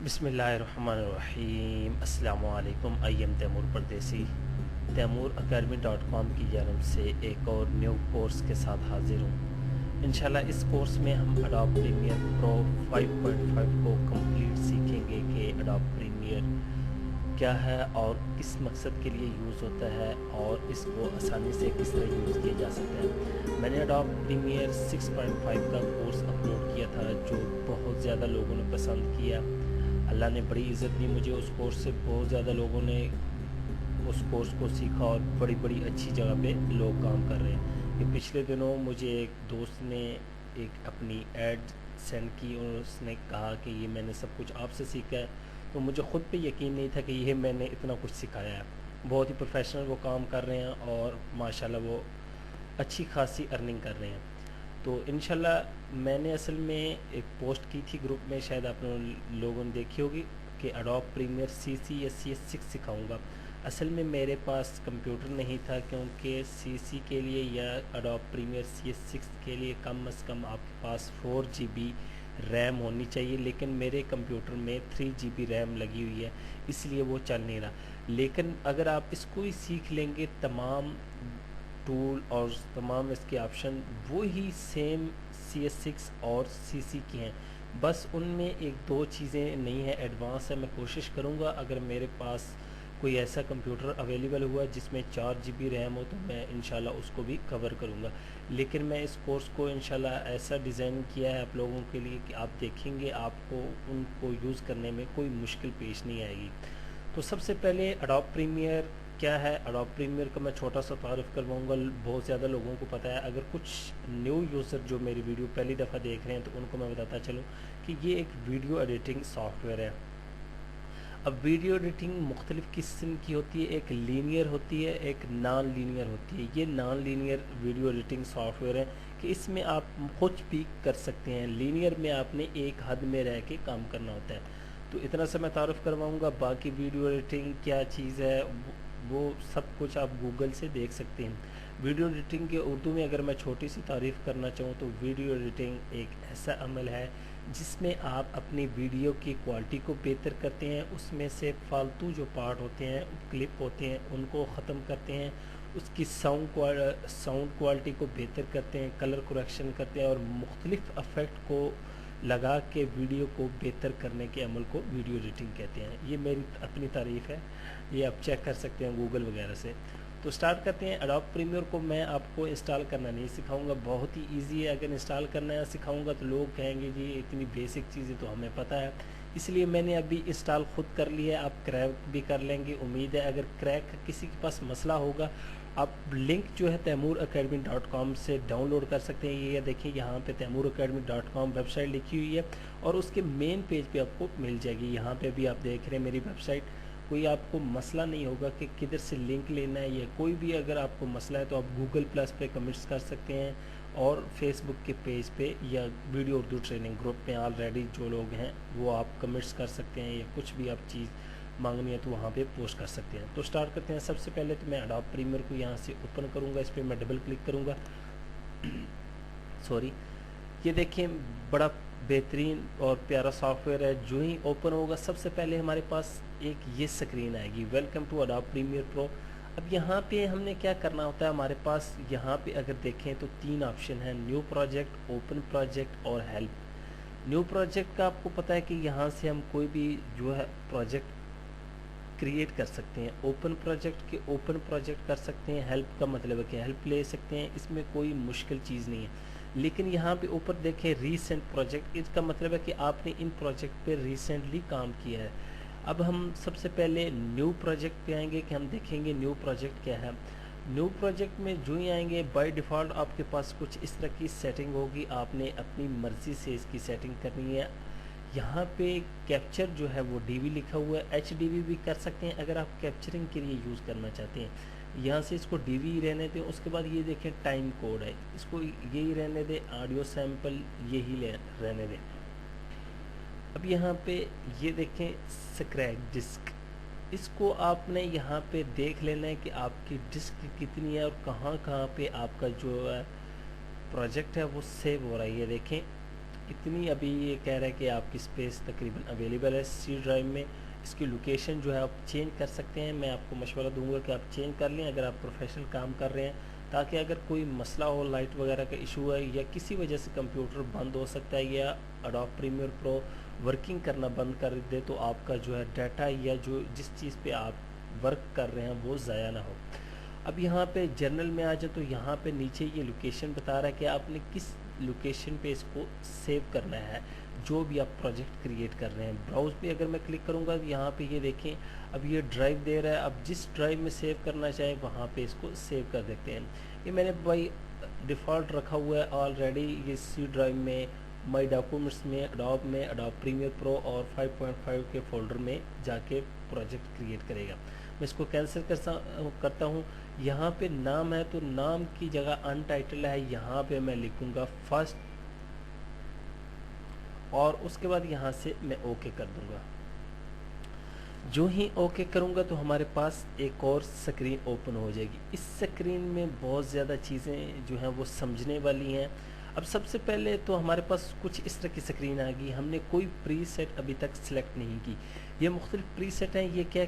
बिस्मिल्लाहिर्रहमानिर्रहीम। अस्सलाम वालेकुम। आई एम तैमूर परदेसी तैमूरacademy.com की जानब से एक और न्यू कोर्स के साथ हाजिर हूँ। इंशाल्लाह इस कोर्स में हम अडोब प्रीमियर प्रो 5.5 को कंप्लीट सीखेंगे कि अडोब प्रीमियर क्या है और किस मकसद के लिए यूज़ होता है और इसको आसानी से किस तरह यूज़ किया जा सकता है। मैंने अडोब प्रीमियर 6.5 का कोर्स अपलोड किया था जो बहुत ज़्यादा लोगों ने पसंद किया। अल्लाह ने बड़ी इज़्ज़त दी मुझे उस कोर्स से। बहुत ज़्यादा लोगों ने उस कोर्स को सीखा और बड़ी बड़ी अच्छी जगह पे लोग काम कर रहे हैं। ये पिछले दिनों मुझे एक दोस्त ने एक अपनी ऐड सेंड की और उसने कहा कि ये मैंने सब कुछ आपसे सीखा है। तो मुझे ख़ुद पे यकीन नहीं था कि ये मैंने इतना कुछ सिखाया है। बहुत ही प्रोफेशनल वो काम कर रहे हैं और माशाल्लाह वो अच्छी खासी अर्निंग कर रहे हैं। तो इंशाल्लाह मैंने असल में एक पोस्ट की थी ग्रुप में, शायद आप लोगों ने देखी होगी, कि अडोब प्रीमियर CC या CS6 सिखाऊंगा। असल में मेरे पास कंप्यूटर नहीं था क्योंकि CC के लिए या अडोब प्रीमियर CS6 के लिए कम से कम आपके पास 4 GB रैम होनी चाहिए, लेकिन मेरे कंप्यूटर में 3 GB रैम लगी हुई है, इसलिए वो चल नहीं रहा। लेकिन अगर आप इसको ही सीख लेंगे, तमाम टूल और तमाम इसके ऑप्शन वो ही सेम CS6 और CC की हैं, बस उनमें एक दो चीज़ें नहीं हैं, एडवांस है। मैं कोशिश करूँगा अगर मेरे पास कोई ऐसा कंप्यूटर अवेलेबल हुआ जिसमें 4 GB रैम हो तो मैं इंशाल्लाह उसको भी कवर करूँगा। लेकिन मैं इस कोर्स को इंशाल्लाह ऐसा डिज़ाइन किया है आप लोगों के लिए कि आप देखेंगे आपको उनको यूज़ करने में कोई मुश्किल पेश नहीं आएगी। तो सबसे पहले अडोब प्रीमियर क्या है। अडोब प्रीमियर का मैं छोटा सा तारुफ करवाऊँगा, बहुत ज़्यादा लोगों को पता है। अगर कुछ न्यू यूज़र जो मेरी वीडियो पहली दफ़ा देख रहे हैं तो उनको मैं बताता चलूँ कि ये एक वीडियो एडिटिंग सॉफ्टवेयर है। अब वीडियो एडिटिंग मुख्तलिफ़ किस्म की होती है, एक लीनियर होती है, एक नॉन लीनियर होती है। ये non linear video editing software है कि इसमें आप कुछ भी कर सकते हैं। लीनियर में आपने एक हद में रह के काम करना होता है। तो इतना सा मैं तारुफ करवाऊँगा। बाकी वीडियो एडिटिंग क्या चीज़ है वो सब कुछ आप गूगल से देख सकते हैं। वीडियो एडिटिंग के उर्दू में अगर मैं छोटी सी तारीफ़ करना चाहूँ तो वीडियो एडिटिंग एक ऐसा अमल है जिसमें आप अपनी वीडियो की क्वालिटी को बेहतर करते हैं, उसमें से फालतू जो पार्ट होते हैं, क्लिप होते हैं, उनको ख़त्म करते हैं, उसकी साउंड क्वालिटी को बेहतर करते हैं, कलर करेक्शन करते हैं और मुख्तलिफ़ इफ़ेक्ट को लगा के वीडियो को बेहतर करने के अमल को वीडियो एडिटिंग कहते हैं। ये मेरी अपनी तारीफ़ है, ये आप चेक कर सकते हैं गूगल वगैरह से। तो स्टार्ट करते हैं। अडोब प्रीमियर को मैं आपको इंस्टॉल करना नहीं सिखाऊंगा, बहुत ही इजी है। अगर इंस्टॉल करना सिखाऊंगा तो लोग कहेंगे जी इतनी बेसिक चीज़ें तो हमें पता है, इसलिए मैंने अभी इंस्टॉल ख़ुद कर लिया है। आप क्रैक भी कर लेंगे उम्मीद है। अगर क्रैक किसी के पास मसला होगा, आप लिंक जो है तैमूरacademy.com से डाउनलोड कर सकते हैं। ये देखिए यहाँ पे तैमूरacademy.com वेबसाइट लिखी हुई है और उसके मेन पेज पे आपको मिल जाएगी। यहाँ पे भी आप देख रहे हैं मेरी वेबसाइट। कोई आपको मसला नहीं होगा कि किधर से लिंक लेना है, या कोई भी अगर आपको मसला है तो आप गूगल प्लस पे कमेंट्स कर सकते हैं और फेसबुक के पेज पे या वीडियो उर्दू ट्रेनिंग ग्रुप में ऑलरेडी जो लोग हैं वो आप कमेंट्स कर सकते हैं, या कुछ भी आप चीज़ मांगनी है तो वहाँ पे पोस्ट कर सकते हैं। तो स्टार्ट करते हैं। सबसे पहले तो मैं अडोब प्रीमियर को यहाँ से ओपन करूँगा, इस पर मैं डबल क्लिक करूँगा। सॉरी, ये देखें बड़ा बेहतरीन और प्यारा सॉफ्टवेयर है। जो ही ओपन होगा सबसे पहले हमारे पास एक ये स्क्रीन आएगी, welcome to Adobe Premiere Pro. अब यहाँ पे हमने क्या करना होता है, हमारे पास यहाँ पे अगर देखें तो 3 ऑप्शन है, न्यू प्रोजेक्ट, ओपन प्रोजेक्ट और हेल्प। न्यू प्रोजेक्ट का आपको पता है कि यहाँ से हम कोई भी जो है प्रोजेक्ट क्रिएट कर सकते हैं। ओपन प्रोजेक्ट के ओपन प्रोजेक्ट कर सकते हैं। हेल्प का मतलब है कि हेल्प ले सकते हैं, इसमें कोई मुश्किल चीज़ नहीं है। लेकिन यहाँ पे ऊपर देखें रीसेंट प्रोजेक्ट, इसका मतलब है कि आपने इन प्रोजेक्ट पे रिसेंटली काम किया है। अब हम सबसे पहले न्यू प्रोजेक्ट पे आएंगे कि हम देखेंगे न्यू प्रोजेक्ट क्या है। न्यू प्रोजेक्ट में जो ही आएंगे बाय डिफ़ॉल्ट आपके पास कुछ इस तरह की सेटिंग होगी, आपने अपनी मर्ज़ी से इसकी सेटिंग करनी है। यहाँ पे कैप्चर जो है वो DV लिखा हुआ है, HDV भी कर सकते हैं अगर आप कैप्चरिंग के लिए यूज़ करना चाहते हैं। यहाँ से इसको DV रहने दें। उसके बाद ये देखें टाइम कोड है, इसको यही रहने दें। ऑडियो सैंपल यही रहने दें। अब यहाँ पे ये देखें स्क्रैच डिस्क, इसको आपने यहाँ पे देख लेना है कि आपकी डिस्क कितनी है और कहाँ पे आपका जो प्रोजेक्ट है वो सेव हो रहा है। ये देखें इतनी अभी ये कह रहा है कि आपकी स्पेस तकरीबन अवेलेबल है सी ड्राइव में। इसकी लोकेशन जो है आप चेंज कर सकते हैं, मैं आपको मशवरा दूंगा कि आप चेंज कर लें अगर आप प्रोफेशनल काम कर रहे हैं, ताकि अगर कोई मसला हो, लाइट वगैरह का इशू है या किसी वजह से कंप्यूटर बंद हो सकता है या एडोब प्रीमियर प्रो वर्किंग करना बंद कर दे, तो आपका जो है डाटा या जो जिस चीज़ पे आप वर्क कर रहे हैं वो ज़ाया ना हो। अब यहाँ पे जर्नल में आ जाए तो यहाँ पे नीचे ये लोकेशन बता रहा है कि आपने किस लोकेशन पे इसको सेव करना है, जो भी आप प्रोजेक्ट क्रिएट कर रहे हैं। ब्राउज पे अगर मैं क्लिक करूँगा तो यहाँ पे ये देखें अब ये ड्राइव दे रहा है, अब जिस ड्राइव में सेव करना चाहे वहाँ पे इसको सेव कर देते हैं। ये मैंने भाई डिफ़ॉल्ट रखा हुआ है ऑलरेडी, ये सी ड्राइव में माई डॉक्यूमेंट्स में एडोब प्रीमियर प्रो और 5.5 के फोल्डर में जाके प्रोजेक्ट क्रिएट करेगा। मैं इसको कैंसिल करता हूँ। यहाँ पे नाम है तो नाम की जगह अनटाइटल है, यहाँ पे मैं लिखूँगा फर्स्ट और उसके बाद यहाँ से मैं ओके कर दूँगा। जो ही ओके करूँगा तो हमारे पास एक और स्क्रीन ओपन हो जाएगी। इस स्क्रीन में बहुत ज़्यादा चीज़ें जो हैं वो समझने वाली हैं। अब सबसे पहले तो हमारे पास कुछ इस तरह की स्क्रीन आ गई, हमने कोई प्री सेट अभी तक सिलेक्ट नहीं की। ये मुख्तलिफ प्री सेट हैं, ये क्या,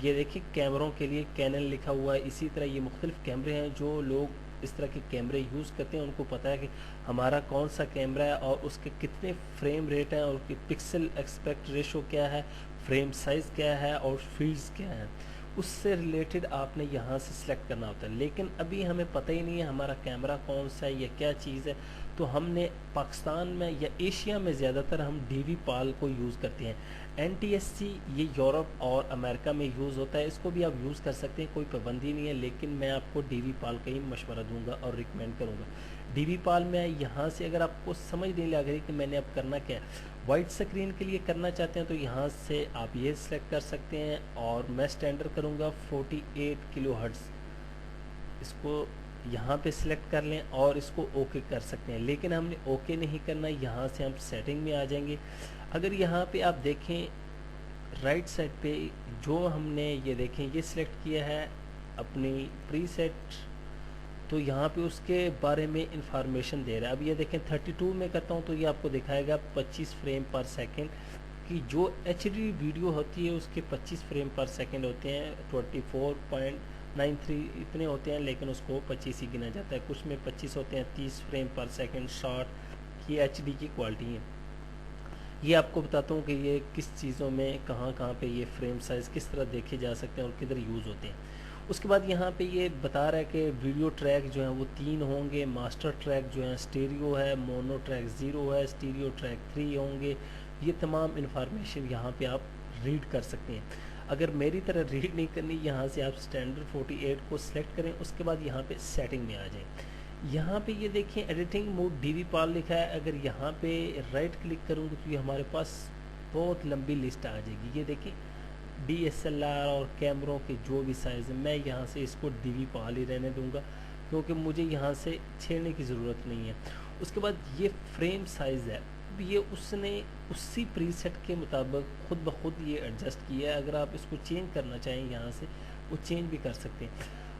ये देखिए कैमरों के लिए कैनन लिखा हुआ है। इसी तरह ये मुख्तलिफ कैमरे हैं, जो लोग इस तरह के कैमरे यूज़ करते हैं उनको पता है कि हमारा कौन सा कैमरा है और उसके कितने फ्रेम रेट हैं और उसकी पिक्सल एक्सपेक्ट रेशो क्या है, फ्रेम साइज़ क्या है और फील्ड्स क्या हैं, उससे रिलेटेड आपने यहाँ से सिलेक्ट करना होता है। लेकिन अभी हमें पता ही नहीं है हमारा कैमरा कौन सा है या क्या चीज़ है, तो हमने पाकिस्तान में या एशिया में ज़्यादातर हम DV पाल को यूज़ करते हैं। NTSC ये यूरोप और अमेरिका में यूज़ होता है, इसको भी आप यूज़ कर सकते हैं, कोई पाबंदी नहीं है, लेकिन मैं आपको DV पाल का ही मशवरा दूंगा और रिकमेंड करूंगा। DV पाल में यहाँ से अगर आपको समझ नहीं लग रही कि मैंने अब करना क्या है, वाइट स्क्रीन के लिए करना चाहते हैं तो यहाँ से आप ये सिलेक्ट कर सकते हैं और मैं स्टैंडर्ड करूँगा 48 किलो हर्ट्ज़, इसको यहाँ पे सिलेक्ट कर लें और इसको ओके कर सकते हैं। लेकिन हमने ओके नहीं करना, यहाँ से हम सेटिंग में आ जाएंगे। अगर यहाँ पे आप देखें राइट साइड पे जो हमने ये देखें ये सिलेक्ट किया है अपनी प्रीसेट, तो यहाँ पे उसके बारे में इंफॉर्मेशन दे रहा है। अब ये देखें 32 में करता हूँ तो ये आपको दिखाएगा 25 फ्रेम पर सेकंड की जो HD वीडियो होती है उसके 25 फ्रेम पर सेकंड होते हैं, 24.93 इतने होते हैं, लेकिन उसको 25 ही गिना जाता है। कुछ में 25 होते हैं, 30 फ्रेम पर सेकंड शॉर्ट, ये HD की क्वालिटी है। ये आपको बताता हूँ कि ये किस चीज़ों में कहाँ पे ये फ्रेम साइज़ किस तरह देखे जा सकते हैं और किधर यूज़ होते हैं। उसके बाद यहाँ पे ये बता रहा है कि वीडियो ट्रैक जो हैं वो 3 होंगे, मास्टर ट्रैक जो है स्टीरियो है, मोनो ट्रैक 0 है, स्टीरियो ट्रैक 3 होंगे। ये तमाम इन्फॉर्मेशन यहाँ पे आप रीड कर सकते हैं। अगर मेरी तरह रीड नहीं करनी, यहाँ से आप स्टैंडर्ड 48 को सिलेक्ट करें, उसके बाद यहाँ पे सेटिंग में आ जाएं। यहाँ पे ये देखें एडिटिंग मोड DV पाल लिखा है। अगर यहाँ पे राइट क्लिक करूँगी तो ये हमारे पास बहुत लंबी लिस्ट आ जाएगी। ये देखें DSLR और कैमरों के जो भी साइज़ है, मैं यहाँ से इसको DV पाल ही रहने दूँगा क्योंकि मुझे यहाँ से छेड़ने की ज़रूरत नहीं है। उसके बाद ये फ्रेम साइज़ है, ये उसने उसी प्रीसेट के मुताबिक खुद ब खुद ये एडजस्ट किया है। अगर आप इसको चेंज करना चाहें यहाँ से वो चेंज भी कर सकते हैं।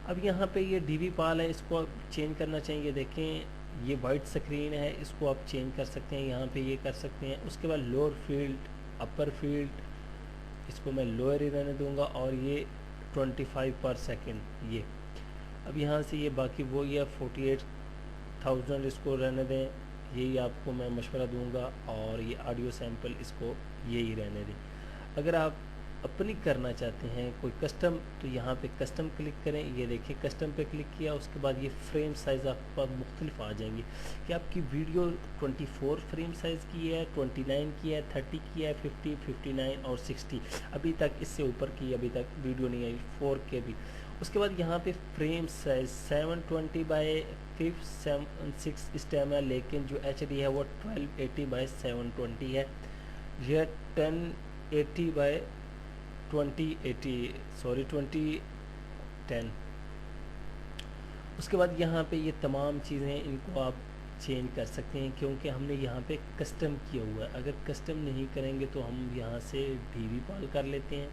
अब यहाँ पे ये DV पाल है, इसको आप चेंज करना चाहिए। देखें ये वाइट स्क्रीन है, इसको आप चेंज कर सकते हैं, यहाँ पे ये कर सकते हैं। उसके बाद लोअर फील्ड, अपर फील्ड, इसको मैं लोअर ही रहने दूंगा और ये 25 पर सेकंड ये। अब यहाँ से ये बाकी वो ये 48,000 इसको रहने दें, यही आपको मैं मशवरा दूंगा। और ये ऑडियो सैंपल इसको यही रहने दें। अगर आप अपनी करना चाहते हैं कोई कस्टम, तो यहाँ पे कस्टम क्लिक करें। ये देखिए कस्टम पे क्लिक किया, उसके बाद ये फ्रेम साइज़ आपके पास मुख्तलिफ आ जाएंगे कि आपकी वीडियो 24 फ्रेम साइज़ की है, 29 की है, 30 की है, 50, 59 और 60। अभी तक इससे ऊपर की अभी तक वीडियो नहीं आई, 4K भी। उसके बाद यहाँ पे फ्रेम साइज़ 720 बाई 576 इस टाइम है, लेकिन जो HD है वो 1280 बाई 720 है। यह 1080 बाई 2010। उसके बाद यहाँ पे ये तमाम चीज़ें इनको आप चेंज कर सकते हैं क्योंकि हमने यहाँ पे कस्टम किया हुआ है। अगर कस्टम नहीं करेंगे तो हम यहाँ से DV पाल कर लेते हैं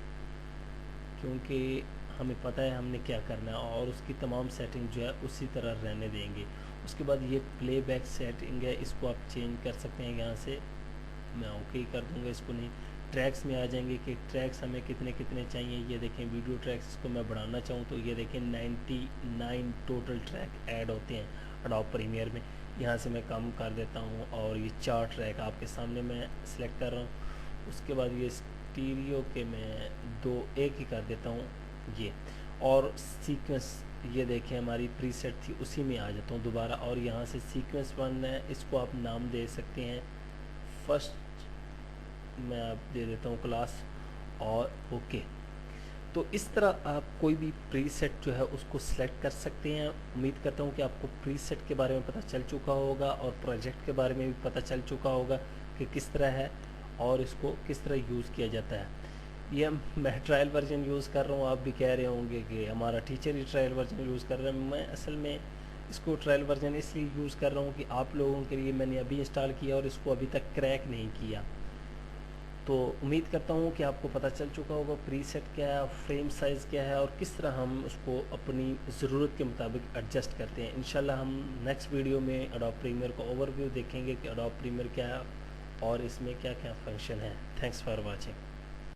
क्योंकि हमें पता है हमने क्या करना है और उसकी तमाम सेटिंग जो है उसी तरह रहने देंगे। اس کے بعد یہ پلے بیک سیٹنگ ہے، اس کو آپ چینج کر سکتے ہیں یہاں سے، میں اوکے کر دوں گا اس کو. نہیں ٹریکس میں آ جائیں گے کہ ٹریکس ہمیں کتنے کتنے چاہیے. یہ دیکھیں ویڈیو ٹریکس کو میں بڑھانا چاہوں تو یہ دیکھیں 99 ٹوٹل ٹریک ایڈ ہوتے ہیں اڈوب پریمیئر میں. یہاں سے میں کم کر دیتا ہوں اور یہ 4 ٹریک آپ کے سامنے میں سلیکٹ کر رہا ہوں. اس کے بعد یہ اسٹیریو کے میں 2 ایک ہی کر دیتا ہوں یہ. اور سیکوینس یہ دیکھیں ہماری پری سیٹ تھی اسی میں آ جاتا ہوں دوبارہ، اور یہاں سے سیکوینس 1 ہے، اس کو آپ نام دے سکتے ہیں فرسٹ، میں آپ دے دیتا ہوں کلاس اور اوکے. تو اس طرح آپ کوئی بھی پری سیٹ جو ہے اس کو سلیکٹ کر سکتے ہیں. امید کرتا ہوں کہ آپ کو پری سیٹ کے بارے میں پتہ چل چکا ہوگا اور پروجیکٹ کے بارے میں بھی پتہ چل چکا ہوگا کہ کس طرح ہے اور اس کو کس طرح یوز کیا جاتا ہے. یہ میں ٹرائل ورژن یوز کر رہا ہوں، آپ بھی کہہ رہے ہوں گے کہ ہمارا ٹیچر ہی ٹرائل ورژن یوز کر رہا ہے. میں اصل میں اس کو ٹرائل ورژن اس لیے یوز کر رہا ہوں کہ آپ لوگوں کے لیے میں نے ابھی انسٹال کیا اور اس کو ابھی تک کریک نہیں کیا. تو امید کرتا ہوں کہ آپ کو پتہ چل چکا ہوگا پری سیٹ کیا ہے، فریم سائز کیا ہے اور کس طرح ہم اس کو اپنی ضرورت کے مطابق ایڈجسٹ کرتے ہیں. انشاءاللہ ہم نیکسٹ ویڈیو میں اڈوب پریمیئر کا اوور ویو دیکھیں گے کہ اڈوب پریمیئر کیا ہے اور اس میں کیا کیا فنکشن ہے. Thanks for watching.